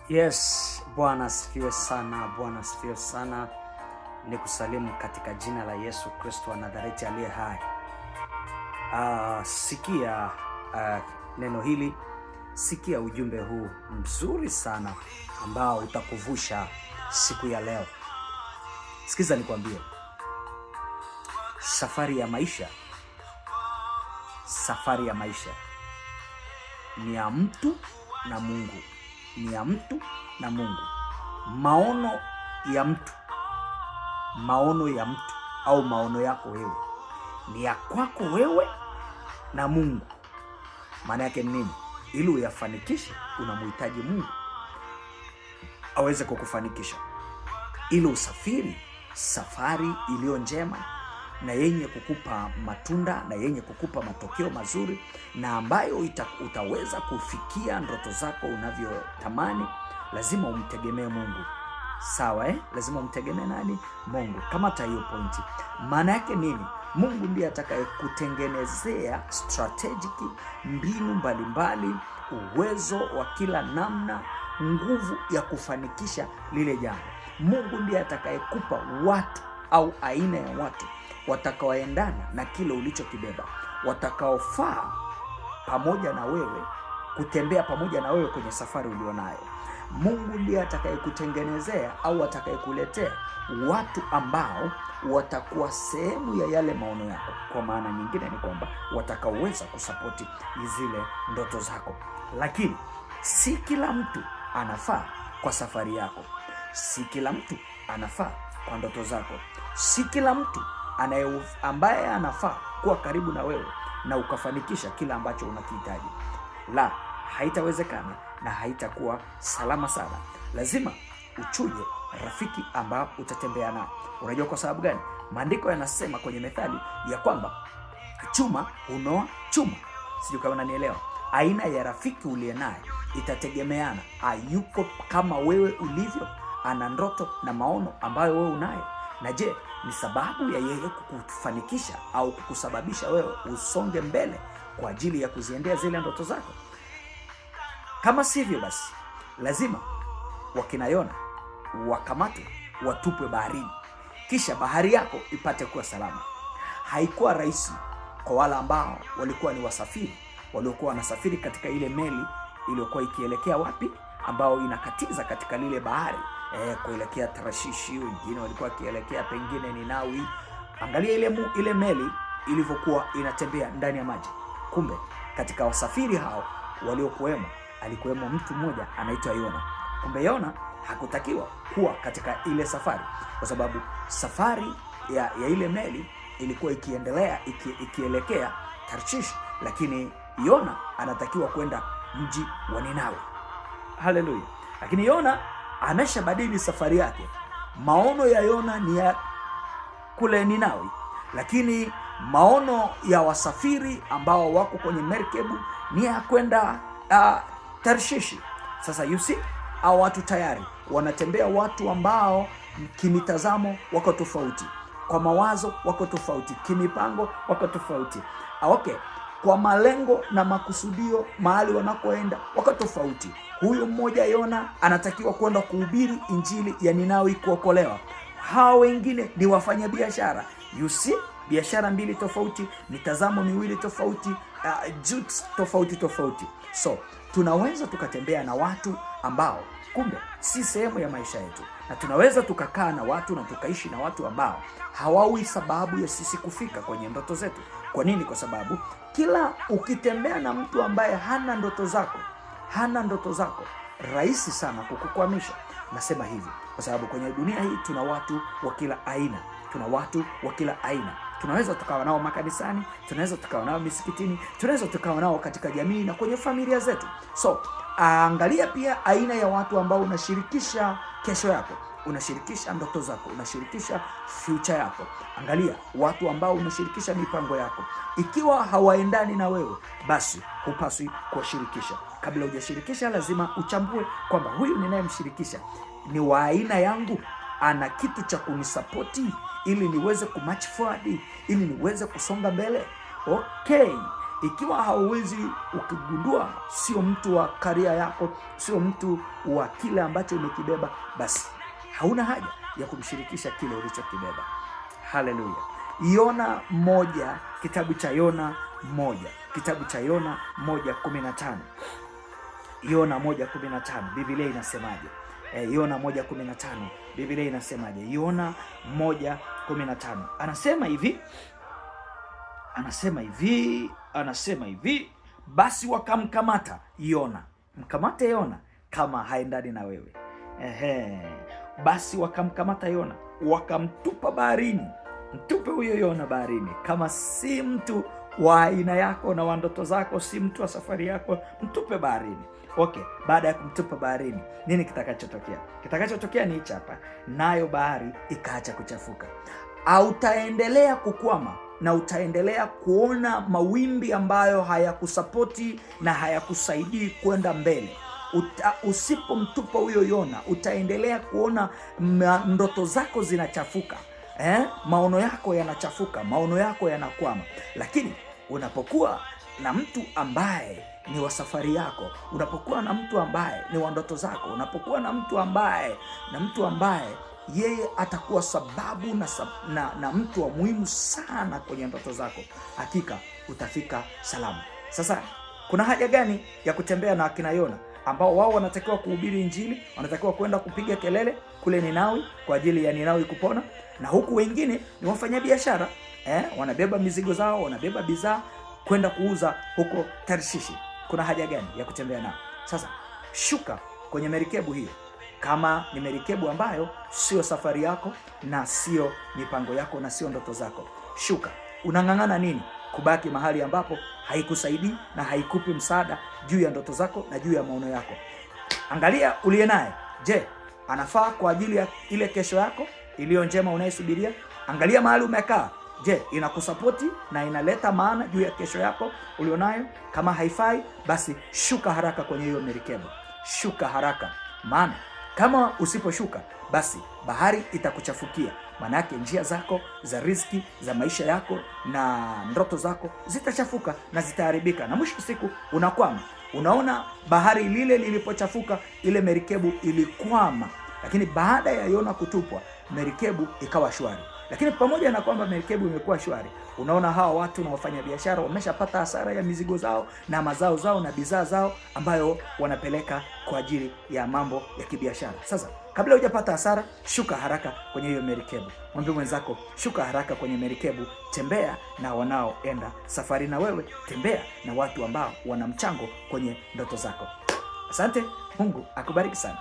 Yes, Bwana asifiwe sana, Bwana asifiwe sana. Nikusalimu katika jina la Yesu Kristo wa Nazareti aliye hai. Sikia neno hili, sikia ujumbe huu mzuri sana ambao utakuvusha siku ya leo. Sikiza nikwambie, safari ya maisha ni ya mtu na Mungu, ni ya mtu na Mungu. Maono ya mtu au maono yako wewe ni ya kwako wewe na Mungu. Maana yake nini? Ili uyafanikishe unamhitaji Mungu aweze kukufanikisha, ili usafiri safari iliyo njema na yenye kukupa matunda na yenye kukupa matokeo mazuri na ambayo utaweza kufikia ndoto zako unavyotamani. Lazima umtegemee Mungu. Sawa, lazima umtegemee nani? Mungu. Kamata hiyo pointi. Maana yake nini? Mungu ndiye atakayekutengenezea strategic, mbinu mbalimbali, uwezo wa kila namna, nguvu ya kufanikisha lile jambo. Mungu ndiye atakayekupa watu au aina ya watu watakaoendana na kile ulichokibeba, watakaofaa pamoja na wewe, kutembea pamoja na wewe kwenye safari ulionayo. Mungu ndiye atakayekutengenezea au atakayekuletea watu ambao watakuwa sehemu ya yale maono yako. Kwa maana nyingine ni kwamba watakaoweza kusapoti zile ndoto zako. Lakini si kila mtu anafaa kwa safari yako, si kila mtu anafaa kwa ndoto zako, si kila mtu ambaye anafaa kuwa karibu na wewe na ukafanikisha kila ambacho unakihitaji. La, haitawezekana na haitakuwa salama sana. Lazima uchuje rafiki ambao utatembea nao. Unajua kwa sababu gani? Maandiko yanasema kwenye Methali ya kwamba chuma hunoa chuma. Sijui kama unanielewa. Aina ya rafiki uliye naye itategemeana, hayuko kama wewe ulivyo, ana ndoto na maono ambayo wewe unayo. Na je, ni sababu ya yeye kukufanikisha au kukusababisha wewe usonge mbele kwa ajili ya kuziendea zile ndoto zako? Kama sivyo, basi lazima wakina Yona wakamatwe, watupwe baharini, kisha bahari yako ipate kuwa salama. Haikuwa rahisi kwa wale ambao walikuwa ni wasafiri, waliokuwa wanasafiri katika ile meli iliyokuwa ikielekea wapi, ambao inakatiza katika lile bahari kuelekea Tarshishi. Wengine walikuwa kielekea pengine Ninawi. Angalia ile meli ilivyokuwa inatembea ndani ya maji. Kumbe katika wasafiri hao waliokuwemo alikuwemo mtu mmoja anaitwa Yona. Kumbe Yona hakutakiwa kuwa katika ile safari, kwa sababu safari ya ile meli ilikuwa ikielekea Tarshish, lakini Yona anatakiwa kwenda mji wa Ninawi. Haleluya. Lakini Yona ameshabadili safari yake. Maono ya Yona ni ya kule Ninawi, lakini maono ya wasafiri ambao wako kwenye merikebu ni ya kwenda Tarshishi. Sasa you see, hao watu tayari wanatembea, watu ambao kimitazamo wako tofauti, kwa mawazo wako tofauti, kimipango wako tofauti. Okay, kwa malengo na makusudio mahali wanakoenda wako tofauti. Huyu mmoja Yona anatakiwa kwenda kuhubiri injili ya Ninawi, kuokolewa. Hao wengine ni wafanya biashara. You see, biashara mbili tofauti, mitazamo miwili tofauti, jutes tofauti. So tunaweza tukatembea na watu ambao kumbe si sehemu ya maisha yetu, na tunaweza tukakaa na watu na tukaishi na watu ambao hawawi sababu ya sisi kufika kwenye ndoto zetu. Kwa nini? Kwa sababu kila ukitembea na mtu ambaye hana ndoto zako, rahisi sana kukukwamisha. Nasema hivi kwa sababu kwenye dunia hii tuna watu wa kila aina. Tunaweza tukawa nao makanisani, tunaweza tukawa nao misikitini, tunaweza tukawa nao katika jamii na kwenye familia zetu. So angalia pia aina ya watu ambao unashirikisha kesho yako, unashirikisha ndoto zako, unashirikisha future yako. Angalia watu ambao unashirikisha mipango yako. Ikiwa hawaendani na wewe, basi hupaswi kuwashirikisha. Kabla hujashirikisha, lazima uchambue kwamba huyu ninayemshirikisha ni wa aina yangu, ana kitu cha kunisapoti ili niweze kumatch forward, ili niweze kusonga mbele. Okay, Ikiwa hauwezi ukigundua sio mtu wa karia yako, sio mtu wa kile ambacho umekibeba, basi hauna haja ya kumshirikisha kile ulichokibeba. Haleluya. Yona 1, kitabu cha Yona 1, kitabu cha Yona 1:15. Yona 1:15, Biblia inasemaje? Yona 1:15, Biblia inasemaje? Yona 1:15. Anasema hivi, basi wakamkamata Yona. Mkamate Yona kama haendani na wewe. Basi wakamkamata Yona, wakamtupa baharini. Mtupe huyo Yona baharini. Kama si mtu wa aina yako na wa ndoto zako, si mtu wa safari yako, mtupe baharini. Okay, baada ya kumtupa baharini, nini kitakachotokea? Kitakachotokea ni hichi hapa, nayo bahari ikaacha kuchafuka. Utaendelea kukwama na utaendelea kuona mawimbi ambayo hayakusapoti na hayakusaidii kwenda mbele. Usipomtupa huyo Yona, utaendelea kuona ndoto zako zinachafuka. Maono yako yanachafuka, maono yako yanakwama. Lakini unapokuwa na mtu ambaye ni wa safari yako, unapokuwa na mtu ambaye ni wa ndoto zako, unapokuwa na mtu ambaye yeye atakuwa sababu na mtu wa muhimu sana kwenye ndoto zako, hakika utafika salama. Sasa kuna haja gani ya kutembea na akina Yona ambao wao wanatakiwa kuhubiri Injili, wanatakiwa kwenda kupiga kelele kule Ninawi kwa ajili ya Ninawi kupona, na huku wengine ni wafanyabiashara wanabeba mizigo zao, wanabeba bidhaa kwenda kuuza huko Tarshishi? Kuna haja gani ya kutembea nao? Sasa shuka kwenye merikebu hiyo. Kama ni merikebu ambayo sio safari yako na sio mipango yako na sio ndoto zako, shuka. Unang'ang'ana nini kubaki mahali ambapo haikusaidii na haikupi msaada juu ya ndoto zako na juu ya maono yako? Angalia uliye naye. Je, anafaa kwa ajili ya ile kesho yako iliyo njema unayesubiria? Angalia mahali umekaa. Je, inakusapoti na inaleta maana juu ya kesho yako ulionayo? Kama haifai, basi shuka haraka kwenye hiyo merikebu. Shuka haraka. Maana kama usiposhuka, basi bahari itakuchafukia. Maana yake njia zako za riziki, za maisha yako na ndoto zako zitachafuka na zitaharibika, na mwisho siku unakwama. Unaona, bahari lile lilipochafuka, ile merikebu ilikwama. Lakini baada ya Yona kutupwa, merikebu ikawa shwari. Lakini pamoja na kwamba merikebu imekuwa shwari, unaona hawa watu na wafanyabiashara wameshapata hasara ya mizigo zao na mazao zao na bidhaa zao ambayo wanapeleka kwa ajili ya mambo ya kibiashara. Sasa kabla hujapata hasara, shuka haraka kwenye hiyo merikebu. Mwambie mwenzako, shuka haraka kwenye merikebu. Tembea na wanaoenda safari na wewe, tembea na watu ambao wana mchango kwenye ndoto zako. Asante, Mungu akubariki sana.